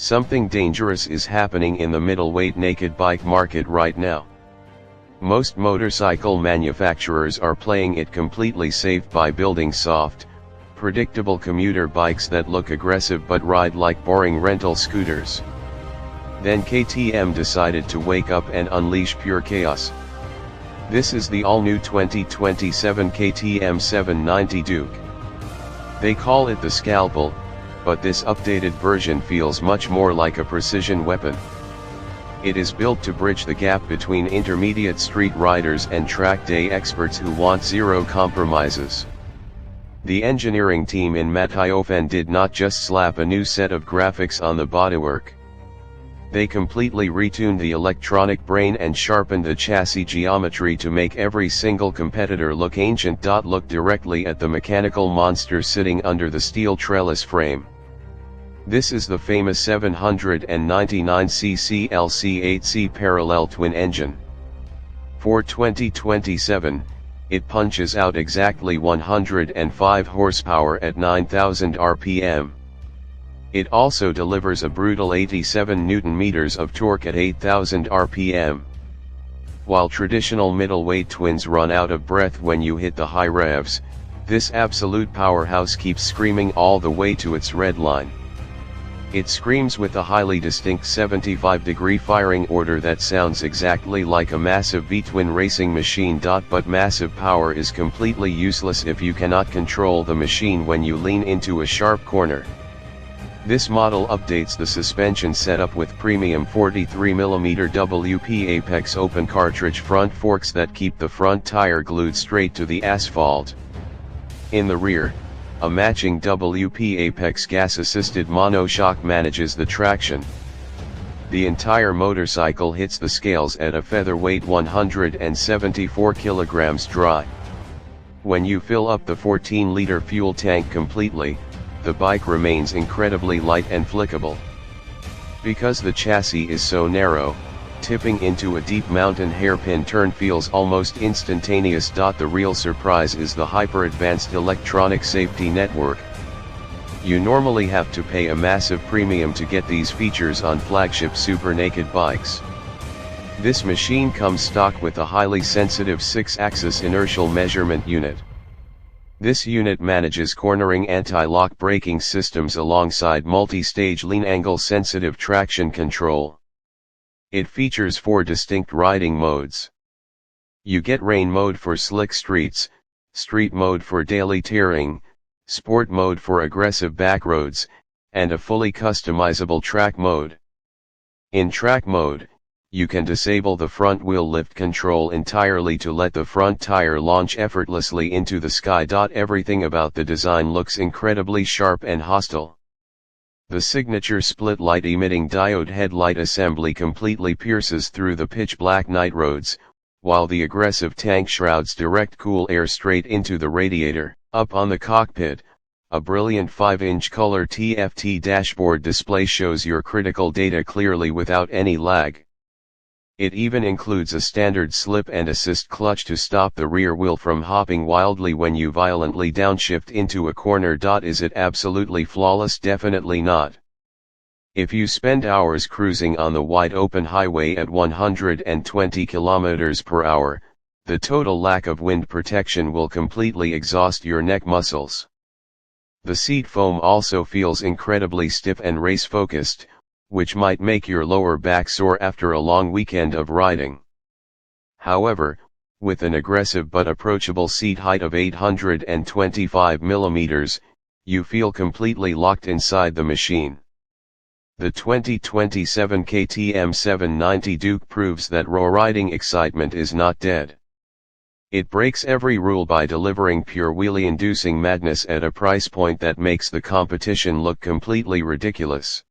Something dangerous is happening in the middleweight naked bike market right now. Most motorcycle manufacturers are playing it completely safe by building soft, predictable commuter bikes that look aggressive but ride like boring rental scooters. Then KTM decided to wake up and unleash pure chaos. This is the all-new 2027 KTM 790 Duke. They call it the scalpel, but this updated version feels much more like a precision weapon. It is built to bridge the gap between intermediate street riders and track day experts who want zero compromises. The engineering team in mattighofen did not just slap a new set of graphics on the bodywork. They completely retuned the electronic brain and sharpened the chassis geometry to make every single competitor look ancient. Look directly at the mechanical monster sitting under the steel trellis frame. This is the famous 799cc LC8C parallel twin engine. For 2027, it punches out exactly 105 horsepower at 9,000 RPM. It also delivers a brutal 87 Nm of torque at 8,000 RPM. While traditional middleweight twins run out of breath when you hit the high revs, this absolute powerhouse keeps screaming all the way to its red line. It screams with a highly distinct 75-degree firing order that sounds exactly like a massive V-twin racing machine. But massive power is completely useless if you cannot control the machine when you lean into a sharp corner. This model updates the suspension setup with premium 43mm WP Apex open cartridge front forks that keep the front tire glued straight to the asphalt. In the rear, a matching WP Apex gas-assisted monoshock manages the traction. The entire motorcycle hits the scales at a featherweight 174 kilograms dry. When you fill up the 14-liter fuel tank completely, the bike remains incredibly light and flickable. Because the chassis is so narrow, tipping into a deep mountain hairpin turn feels almost instantaneous. The real surprise is the hyper-advanced electronic safety network. You normally have to pay a massive premium to get these features on flagship super naked bikes. This machine comes stock with a highly sensitive 6-axis inertial measurement unit. This unit manages cornering anti-lock braking systems alongside multi-stage lean angle sensitive traction control. It features 4 distinct riding modes. You get rain mode for slick streets, street mode for daily touring, sport mode for aggressive backroads, and a fully customizable track mode. In track mode, you can disable the front wheel lift control entirely to let the front tire launch effortlessly into the sky. Everything about the design looks incredibly sharp and hostile. The signature split light emitting diode headlight assembly completely pierces through the pitch black night roads, while the aggressive tank shrouds direct cool air straight into the radiator. Up on the cockpit, a brilliant 5-inch color TFT dashboard display shows your critical data clearly without any lag. It even includes a standard slip and assist clutch to stop the rear wheel from hopping wildly when you violently downshift into a corner. Is it absolutely flawless? Definitely not. If you spend hours cruising on the wide open highway at 120 km per hour, the total lack of wind protection will completely exhaust your neck muscles. The seat foam also feels incredibly stiff and race-focused, which might make your lower back sore after a long weekend of riding. However, with an aggressive but approachable seat height of 825 mm, you feel completely locked inside the machine. The 2027 KTM 790 Duke proves that raw riding excitement is not dead. It breaks every rule by delivering pure wheelie-inducing madness at a price point that makes the competition look completely ridiculous.